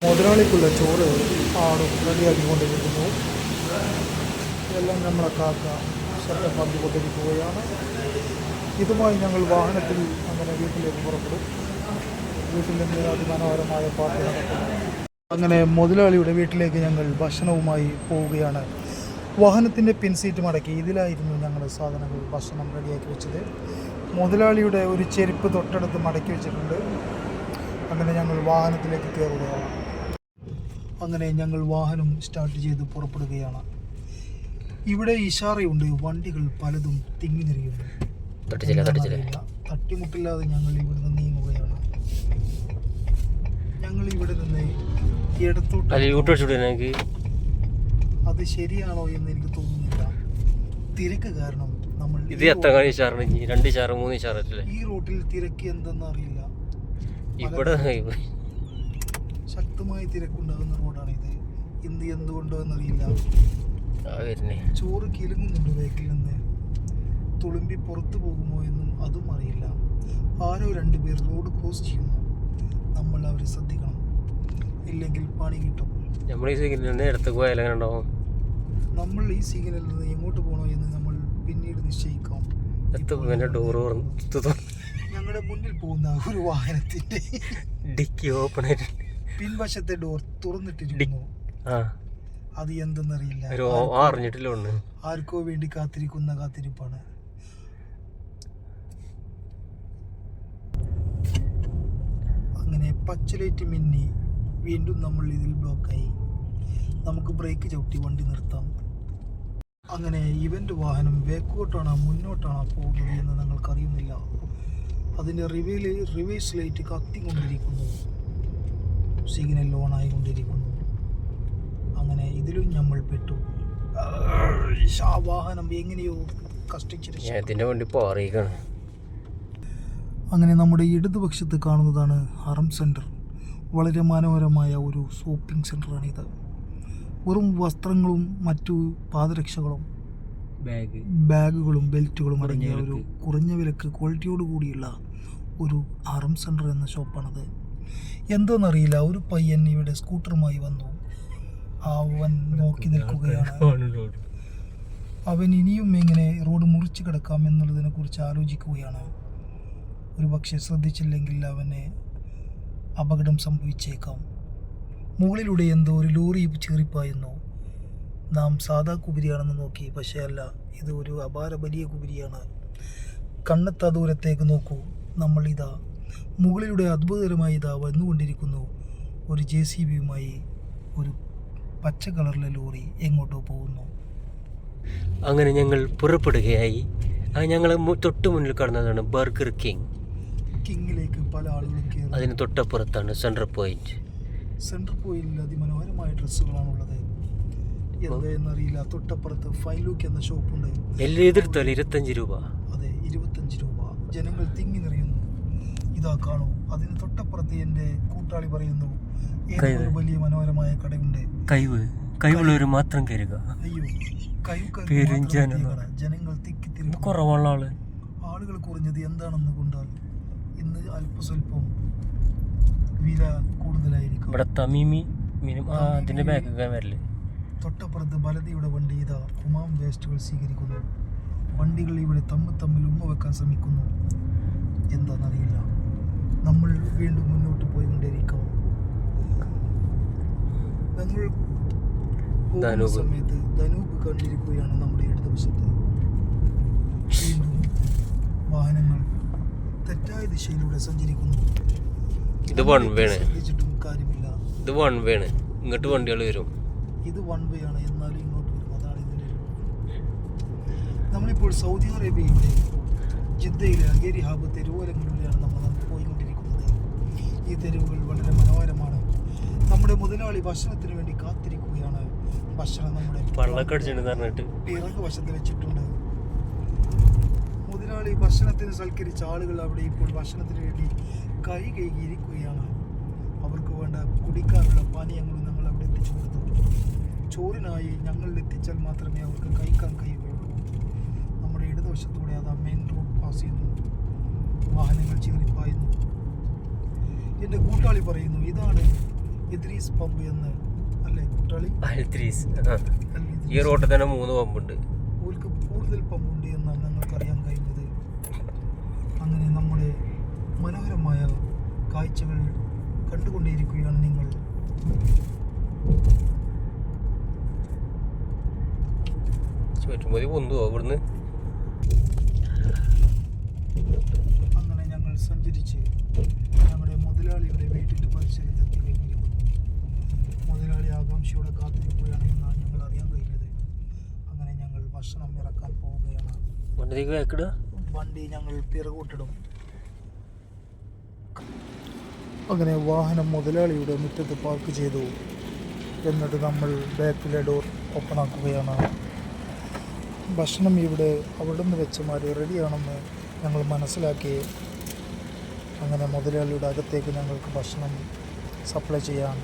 മുതലാളിക്കുള്ള ചോറ് ആടും റെഡിയാക്കിക്കൊണ്ടിരിക്കുന്നു. എല്ലാം നമ്മളെ കാക്ക സെറ്റപ്പാക്കിക്കൊണ്ടിരിക്കുകയാണ്. ഇതുമായി ഞങ്ങൾ വാഹനത്തിൽ അങ്ങനെ വീട്ടിലേക്ക് പുറപ്പെടും. വീട്ടിൽ നിന്ന് അതിമനോഹരമായ പാട്ട് നടക്കുന്നു. അങ്ങനെ മുതലാളിയുടെ വീട്ടിലേക്ക് ഞങ്ങൾ ഭക്ഷണവുമായി പോവുകയാണ്. വാഹനത്തിൻ്റെ പിൻസീറ്റ് മടക്കി ഇതിലായിരുന്നു ഞങ്ങൾ സാധനങ്ങൾ ഭക്ഷണം റെഡിയാക്കി വെച്ചത്. മുതലാളിയുടെ ഒരു ചെരുപ്പ് തൊട്ടടുത്ത് മടക്കി വെച്ചിട്ടുണ്ട്. അങ്ങനെ ഞങ്ങൾ വാഹനത്തിലേക്ക് കയറുകയാണ്. അങ്ങനെ ഞങ്ങൾ വാഹനം സ്റ്റാർട്ട് ചെയ്ത് പുറപ്പെടുകയാണ്. ഇവിടെ ഇഷാറയുണ്ട്, വണ്ടികൾ പലതും തിങ്ങി നിറയുന്നു. തട്ടിമുട്ടില്ലാതെ ഞങ്ങൾ ഇവിടെ നിന്ന് നീങ്ങുകയാണ്. ഞങ്ങൾ ഇവിടെ നിന്ന് ഇടത്തോട്ട് അത് ശരിയാണോ എന്ന് എനിക്ക് തോന്നുന്നില്ല. തിരക്ക് കാരണം നമ്മൾ ഈ റൂട്ടിൽ തിരക്ക് എന്തെന്ന് അറിയില്ല. ശക്തമായി തിരക്കുണ്ടാകുന്ന റോഡാണിത്. ഇന്ന് എന്തുകൊണ്ടോ എന്നറിയില്ല. ചോറ് കിലുങ്ങുന്നുണ്ട് ബേക്കിൽ നിന്ന്. തുളുമ്പി പുറത്തു പോകുമോ എന്നും അതും അറിയില്ല. ആരോ രണ്ടുപേർ റോഡ് ക്രോസ് ചെയ്യുന്നു. നമ്മൾ അവരെ ശ്രദ്ധിക്കണം, ഇല്ലെങ്കിൽ പണി കിട്ടും. നമ്മൾ ഈ സിഗ്നലിൽ നിന്ന് എങ്ങോട്ട് പോകണോ എന്ന് നമ്മൾ പിന്നീട് നിശ്ചയിക്കാം. ഞങ്ങളുടെ മുന്നിൽ പോകുന്ന ഒരു വാഹനത്തിന്റെ ഡിക്കി ഓപ്പൺ ആയിട്ടുണ്ട്. പിൻവശത്തെ ഡോർ തുറന്നിട്ടിരിക്കുന്നു. അത് എന്തെന്നറിയില്ല. ആർക്കോ വേണ്ടി കാത്തിരിക്കുന്ന കാത്തിരിപ്പാണ്. അങ്ങനെ പച്ചലൈറ്റ് മിന്നി വീണ്ടും നമ്മൾ ഇതിൽ ബ്ലോക്കായി. നമുക്ക് ബ്രേക്ക് ചവിട്ടി വണ്ടി നിർത്താം. അങ്ങനെ ഇവൻ്റെ വാഹനം ബാക്കോട്ടാണോ മുന്നോട്ടാണോ പോകുന്നത് എന്ന് ഞങ്ങൾക്കറിയുന്നില്ല. അതിൻ്റെ റിവേഴ്സ് ലൈറ്റ് കത്തിക്കൊണ്ടിരിക്കുന്നു. സിഗ്നൽ ഓൺ ആയിക്കൊണ്ടിരിക്കുന്നു. അങ്ങനെ ഇതിലും നമ്മൾ പെട്ടു. വാഹനം എങ്ങനെയോ കഷ്ടിച്ചിട്ട്. അങ്ങനെ നമ്മുടെ ഇടതുപക്ഷത്ത് കാണുന്നതാണ് ഹറം സെൻറ്റർ. വളരെ മനോഹരമായ ഒരു ഷോപ്പിംഗ് സെൻ്ററാണിത്. വെറും വസ്ത്രങ്ങളും മറ്റു പാദരക്ഷകളും ബാഗുകളും ബെൽറ്റുകളും അടങ്ങിയ ഒരു കുറഞ്ഞ വിലക്ക് ക്വാളിറ്റിയോട് കൂടിയുള്ള ഒരു ഹറം സെൻറ്റർ എന്ന ഷോപ്പാണത്. എന്തോന്നറിയില്ല, ഒരു പയ്യൻ ഇവിടെ സ്കൂട്ടറുമായി വന്നു. അവൻ നോക്കി നിൽക്കുകയാണ്. അവൻ ഇനിയും എങ്ങനെ റോഡ് മുറിച്ച് കിടക്കാം എന്നുള്ളതിനെ കുറിച്ച് ആലോചിക്കുകയാണ്. ഒരു പക്ഷേ ശ്രദ്ധിച്ചില്ലെങ്കിൽ അവന് അപകടം സംഭവിച്ചേക്കാം. മുകളിലൂടെ എന്തോ ഒരു ലോറി ചീറിപ്പായുന്നു. നാം സാധാ കുബിരിയാണെന്ന് നോക്കി, പക്ഷേ അല്ല, ഇത് ഒരു അപാര വലിയ കുബിരിയാണ്. കണ്ണെത്താ ദൂരത്തേക്ക് നോക്കൂ. നമ്മൾ ഇതാ മുകളിലൂടെ അത്ഭുതകരമായി ഇതാ വന്നുകൊണ്ടിരിക്കുന്നു. ഒരു JCBയുമായി ഒരു പച്ച കളറിലെ ലോറി എങ്ങോട്ടോ പോകുന്നു. അങ്ങനെ ഞങ്ങൾ പുറപ്പെടുകയായി. ഞങ്ങൾ തൊട്ട് മുന്നിൽ കാണുന്നതാണ് ബർഗർ കിങ്ങിലേക്ക് പല ആളുകളും കയറി. അതിന് തൊട്ടപ്പുറത്താണ് സെൻട്രൽ പോയിന്റ്. സെൻട്രൽ പോയിന്റിൽ അതിമനോഹരമായ ഡ്രസ്സുകളാണുള്ളത്. എന്താണെന്നറിയില്ല. തൊട്ടപ്പുറത്ത് ഫൈലൂക്ക് എന്ന ഷോപ്പുണ്ട്. എതിർത്താൽ 25 രൂപ. അതെ, 25 രൂപ. ജനങ്ങൾ തിങ്ങി നിറയുന്നു. ഇതാ കാണൂ. അതിന് തൊട്ടപ്പുറത്ത് എൻ്റെ കൂട്ടാളി പറയുന്നു ഏതൊരു വലിയ മനോഹരമായ കടയുണ്ട്. കൈവുള്ളവർ മാത്രം കയറുക. അയ്യോ, ജനങ്ങൾ തിക്കി തിരികെ കുറവുള്ള ആളുകൾ കുറഞ്ഞത് എന്താണെന്ന് കൊണ്ടാൽ ഇന്ന് അല്പസ്വല്പം വില കൂടുതലായിരിക്കും. തൊട്ടപ്പുറത്ത് ബലതിയുടെ വണ്ടി ഇതാ ഹുമാം വേസ്റ്റുകൾ സ്വീകരിക്കുന്നു. വണ്ടികൾ ഇവിടെ തമ്മിൽ ഉമ്മ വെക്കാൻ ശ്രമിക്കുന്നു. എന്താണെന്നറിയില്ല. നമ്മൾ വീണ്ടും മുന്നോട്ട് പോയിക്കൊണ്ടിരിക്കും. ഞങ്ങൾ സമയത്ത് ധനൂപ് കണ്ടിരിക്കുകയാണ് നമ്മുടെ ഇടതുവശത്ത്. വീണ്ടും വാഹനങ്ങൾ തെറ്റായ ദിശയിലൂടെ സഞ്ചരിക്കുന്നു. ശ്രദ്ധിച്ചിട്ടും കാര്യമില്ല. ഇങ്ങോട്ട് വണ്ടികൾ വരും. ഇത് വൺ വേ ആണ്, എന്നാലും ഇങ്ങോട്ട് വരും. അതാണ് ഇതിൻ്റെ. നമ്മളിപ്പോൾ സൗദി അറേബ്യയിലെ ജിദ്ദയിലെ അഗേരി ഹാബ് തെരുവോരങ്ങളിലൂടെയാണ് നമ്മൾ പോയിക്കൊണ്ടിരിക്കുന്നത്. ഈ തെരുവുകൾ വളരെ മനോഹരമാണ്. നമ്മുടെ മുതലാളി ഭക്ഷണത്തിന് വേണ്ടി കാത്തിരിക്കുകയാണ്. ഭക്ഷണം നമ്മുടെ പിറകു വശത്ത് വെച്ചിട്ടുണ്ട്. മുതലാളി ഭക്ഷണത്തിന് സൽക്കരിച്ച ആളുകൾ അവിടെ ഇപ്പോൾ ഭക്ഷണത്തിന് വേണ്ടി കൈ കഴുകിയിരിക്കുകയാണ്. അവർക്ക് വേണ്ട കുടിക്കാനുള്ള പാനീയങ്ങളും ഞങ്ങൾ അവിടെ എത്തിച്ചു കൊടുത്തു. ചോറിനായി ഞങ്ങൾ എത്തിച്ചാൽ മാത്രമേ അവർക്ക് കഴിക്കാൻ കഴിയുകയുള്ളൂ. നമ്മുടെ ഇടതുവശത്തൂടെ അത് മെയിൻ റോഡ് പാസ് ചെയ്യുന്നു. വാഹനങ്ങൾ ചീറിപ്പായുന്നു. എൻ്റെ കൂട്ടാളി പറയുന്നു, ഇതാണ് ഇദ്രീസ് പമ്പ് എന്ന് അല്ലേ കുട്ടാളി? അൽത്രീസ് അൽ ഈ ഇദ്രീസ്. റോട്ടിൽ തന്നെ 3 പമ്പുണ്ട്. ഓർക്ക് കൂടുതൽ പമ്പുണ്ട് എന്നാണ് ഞങ്ങൾക്കറിയാൻ കഴിഞ്ഞത്. അങ്ങനെ നമ്മുടെ മനോഹരമായ കാഴ്ചകൾ കണ്ടുകൊണ്ടേയിരിക്കുകയാണ് നിങ്ങൾ. ചുറ്റുമതി പൊന്തുവോ ഇവിടുന്ന്? അങ്ങനെ ഞങ്ങൾ സഞ്ചരിച്ച് ഞങ്ങളുടെ മുതലാളിയുടെ വീട്ടിൻ്റെ പരിസരത്തെത്തി കഴിഞ്ഞിരിക്കുന്നു. മുതലാളി ആകാംക്ഷയോടെ കാത്തിരിക്കുകയാണ് എന്നാണ് ഞങ്ങൾ അറിയാൻ കഴിഞ്ഞത്. അങ്ങനെ ഞങ്ങൾ ഭക്ഷണം ഇറക്കാൻ പോവുകയാണ്. വണ്ടിക്ക് വേക്കിടുക. വണ്ടി ഞങ്ങൾ പിറകോട്ടിടും. അങ്ങനെ വാഹനം മുതലാളിയുടെ മുറ്റത്ത് പാർക്ക് ചെയ്തു. എന്നിട്ട് നമ്മൾ ബാക്കിലെ ഡോർ ഓപ്പൺ ആക്കുകയാണ്. ഭക്ഷണം ഇവിടെ അവിടുന്ന് വെച്ചമാര് റെഡിയാണെന്ന് ഞങ്ങൾ മനസ്സിലാക്കി. അങ്ങനെ മുതലാളിയുടെ അകത്തേക്ക് ഞങ്ങൾക്ക് ഭക്ഷണം സപ്ലൈ ചെയ്യാൻ